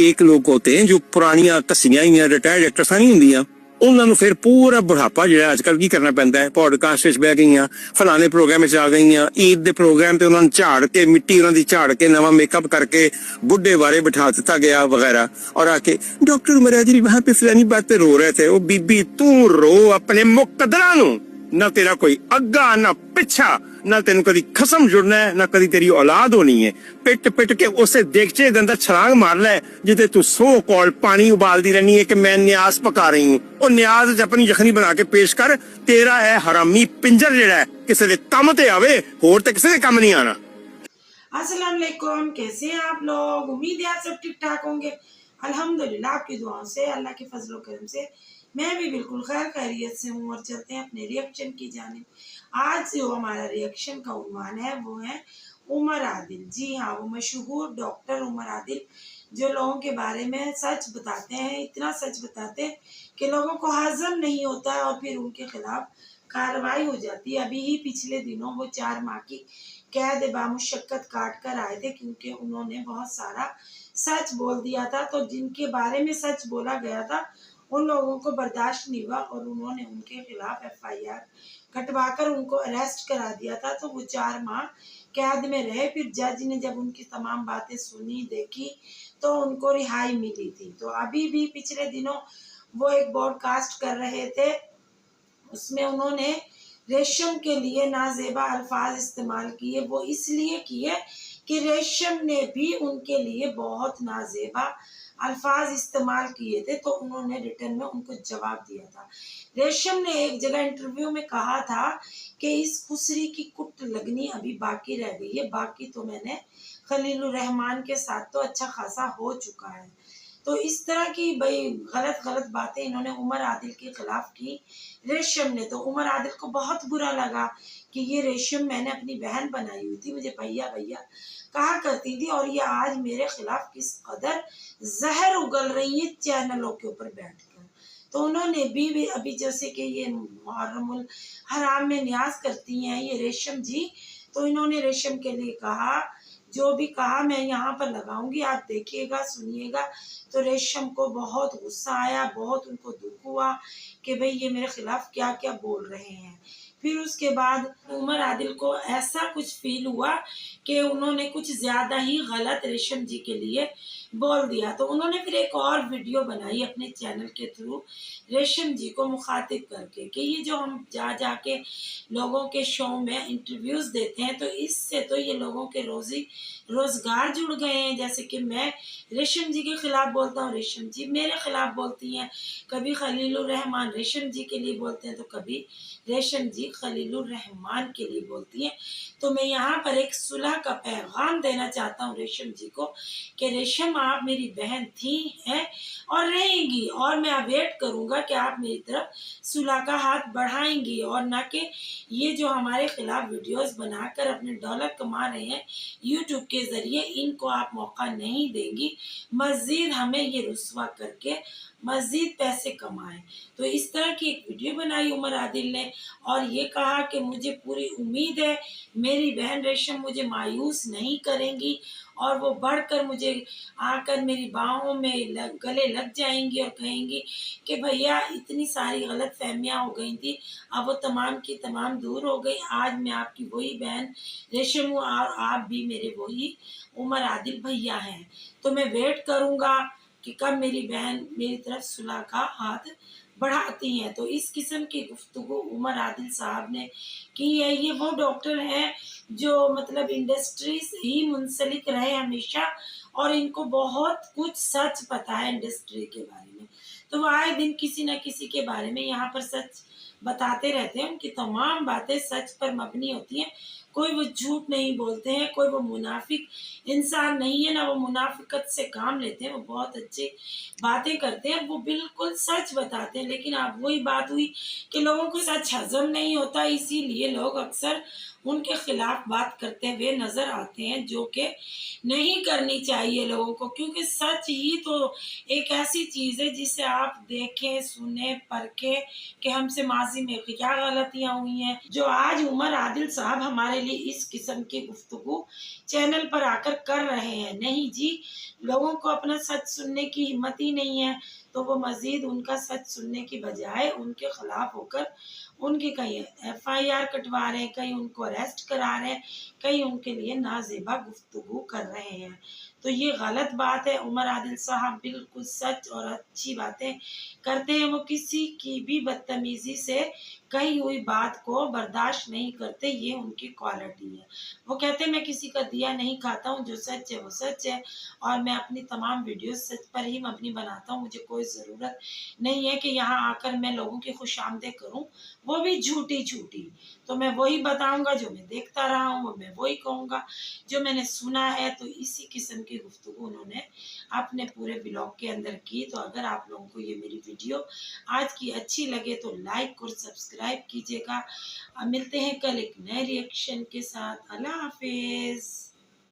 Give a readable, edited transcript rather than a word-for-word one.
एक लोग होते हैं जो पुरानियां कसियां ही रिटायर्ड एक्ट्रेसां नहीं होंदियां, उन्होंने फिर पूरा बुढ़ापा जो अजकल की करना पैंदा है, पॉडकास्ट विच बह गईयां, फलाने प्रोग्राम विच आ गईयां, ईद के प्रोग्राम ते उन्होंने झाड़ के मिट्टी उन्होंने झाड़ के नवा मेकअप करके बुढ़े बारे बिठा दिता गया वगैरह, और आके डॉक्टर उमर आदिल वहां पे फलानी बात पे रो रहे थे। वो बीबी तू रो अपने मुकद्दरा नूं, ना तेरा कोई अग्गा ना पिछा, ना तेन कदी खसम जुड़ना है, ना कदी तेरी औलाद होनी है। पिट पिट के उसे देखचे दे अंदर छलांग मार ले जिते तू सो कॉल पानी उबालती रहनी है कि मैं न्याज पका रही हूँ। और न्याज अपनी जखनी बना के पेश कर, तेरा है हरामी पिंजर जिहड़ा है किसी दे कम ते आवे, होर ते किसी दे कम नहीं आना। अस्सलाम वालेकुम, कैसे हैं आप लोग? उम्मीद है आप सब ठीक ठाक होंगे। अल्हम्दुलिल्लाह, आपकी दुआओं से, अल्लाह के फजल करम से मैं भी बिल्कुल खैर खैरियत से हूँ। और चलते हैं अपने रिएक्शन की जानिब। आज जो हमारा रिएक्शन का उन्वान है वो है उमर आदिल। जी हाँ, वो मशहूर डॉक्टर उमर आदिल जो लोगों के बारे में सच बताते हैं, इतना सच बताते हैं कि लोगों को हजम नहीं होता है और फिर उनके खिलाफ कार्रवाई हो जाती है। अभी ही पिछले दिनों वो 4 माह की कैद बामुशक्कत काट कर आए थे क्योंकि उन्होंने बहुत सारा सच बोल दिया था। तो जिनके बारे में सच बोला गया था उन लोगों को बर्दाश्त नहीं हुआ और उन्होंने उनके खिलाफ FIR कटवाकर उनको अरेस्ट करा दिया था। तो वो 4 माह कैद में रहे। फिर जज ने जब उनकी तमाम बातें सुनी देखी तो उनको रिहाई मिली थी। तो अभी भी पिछले दिनों वो एक ब्रॉडकास्ट कर रहे थे, उसमें उन्होंने रेशम के लिए नाजेबा अल्फाज इस्तेमाल किए। वो इसलिए किए कि रेशम ने भी उनके लिए बहुत नाजेबा अल्फाज इस्तेमाल किए थे, तो उन्होंने रिटर्न में उनको जवाब दिया था। रेशम ने एक जगह इंटरव्यू में कहा था कि इस खुसरी की कुट लगनी अभी बाकी रह गई है, बाकी तो मैंने खलीलुर रहमान के साथ तो अच्छा खासा हो चुका है। तो इस तरह की भाई गलत गलत बातें इन्होंने उमर आदिल के खिलाफ की रेशम ने। तो उमर आदिल को बहुत बुरा लगा कि ये रेशम मैंने अपनी बहन बनाई हुई थी, मुझे भैया भैया कहा करती थी, और ये आज मेरे खिलाफ किस कदर जहर उगल रही है चैनलों के ऊपर बैठकर। तो उन्होंने भी अभी जैसे कि ये मुहर्रमुल हराम में न्याज करती हैं ये रेशम जी, तो इन्होंने रेशम के लिए कहा, जो भी कहा मैं यहाँ पर लगाऊंगी, आप देखिएगा सुनिएगा। तो रेशम को बहुत गुस्सा आया, बहुत उनको दुख हुआ कि भाई ये मेरे खिलाफ क्या क्या बोल रहे हैं। फिर उसके बाद उमर आदिल को ऐसा कुछ फील हुआ कि उन्होंने कुछ ज्यादा ही गलत रेशम जी के लिए बोल दिया। तो उन्होंने फिर एक और वीडियो बनाई अपने चैनल के थ्रू रेशम जी को मुखातिब करके कि ये जो हम जा जाके लोगों के शो में इंटरव्यूज देते हैं, तो इससे तो ये लोगों के रोजगार जुड़ गए हैं। जैसे कि मैं रेशम जी के खिलाफ बोलता हूँ, रेशम जी मेरे खिलाफ बोलती हैं, कभी खलीलुर रहमान रेशम जी के लिए बोलते हैं तो कभी रेशम जी खलीलुर रहमान के लिए बोलती हैं। तो मैं यहाँ पर एक सुलह का पैगाम देना चाहता हूँ रेशम जी को कि रेशम आप मेरी बहन थी हैं और रहेंगी, और मैं अवेट करूँगा कि आप मेरी तरफ सुलह का हाथ बढ़ाएंगी, और ना कि ये जो हमारे खिलाफ वीडियोस बनाकर अपने डॉलर कमा रहे हैं यूट्यूब के जरिए, इनको आप मौका नहीं देंगी मजीद हमें ये रुस्वा करके मजीद पैसे कमाएं। तो इस तरह की एक वीडियो बनाई उमर आदिल ने और ये कहा कि मुझे पूरी उम्मीद है मेरी बहन रेशम मुझे मायूस नहीं करेंगी और वो बढ़कर मुझे आकर मेरी बाहों में गले लग जाएंगी और कहेंगी कि भैया इतनी सारी गलत फहमियाँ हो गई थी, अब वो तमाम की तमाम दूर हो गई। आज मैं आपकी वही बहन रेशम हूँ और आप भी मेरे वही उमर आदिल भैया हैं। तो मैं वेट करूँगा कि कब मेरी बहन मेरी तरफ सुलह का हाथ बढ़ाती हैं। तो इस किस्म की गुफ्तगू उमर आदिल साहब ने की है। ये वो डॉक्टर हैं जो मतलब इंडस्ट्री से ही मुंसलिक रहे हमेशा और इनको बहुत कुछ सच पता है इंडस्ट्री के बारे में। तो वो आए दिन किसी न किसी के बारे में यहाँ पर सच बताते रहते हैं। उनकी तमाम बातें सच पर मबनी होती हैं, कोई वो झूठ नहीं बोलते हैं, कोई वो मुनाफिक इंसान नहीं है, ना वो मुनाफिकत से काम लेते हैं। वो बहुत अच्छी बातें करते हैं, वो बिल्कुल सच बताते हैं। लेकिन अब वही बात हुई कि लोगों को सच हजम नहीं होता, इसीलिए लोग अक्सर उनके खिलाफ बात करते हुए नजर आते हैं, जो कि नहीं करनी चाहिए लोगों को, क्योंकि सच ही तो एक ऐसी चीज है जिसे आप देखें सुने परखें कि हमसे माजी ماضی میں کیا غلطیاں ہوئی ہیں جو آج عمر عادل صاحب ہمارے لیے اس قسم کی گفتگو چینل پر آ کر رہے ہیں۔ نہیں جی، لوگوں کو اپنا سچ سننے کی ہمت ہی نہیں ہے تو وہ مزید ان کا سچ سننے کی بجائے ان کے خلاف ہو کر ان کی کہیں FIR کٹوا رہے ہیں، کہیں ان کو اریسٹ کرا رہے ہیں، کہیں ان کے لیے نازیبا گفتگو کر رہے ہیں۔ تو یہ غلط بات ہے۔ عمر عادل صاحب بالکل سچ اور اچھی باتیں کرتے ہیں، وہ کسی کی بھی بدتمیزی سے کہی ہوئی بات کو برداشت نہیں کرتے، یہ ان کی کوالٹی ہے۔ وہ کہتے ہیں میں کسی کا دیا نہیں کھاتا ہوں، جو سچ ہے وہ سچ ہے، اور میں اپنی تمام ویڈیوز سچ پر ہی مبنی بناتا ہوں۔ مجھے کوئی ضرورت نہیں ہے کہ یہاں آ کر میں لوگوں کی خوش آمدید کروں، وہ بھی جھوٹی جھوٹی۔ تو میں وہی بتاؤں گا جو میں دیکھتا رہا ہوں، وہ میں وہی کہوں گا جو میں نے سنا ہے۔ تو اسی قسم کی گفتگو انہوں نے اپنے پورے بلاگ کے اندر کی۔ تو اگر آپ لوگوں کو یہ میری ویڈیو آج کی اچھی لگے تو لائک اور سبسکرائب کیجیے گا۔ ملتے ہیں کل ایک نئے ری ایکشن کے ساتھ۔ اللہ حافظ۔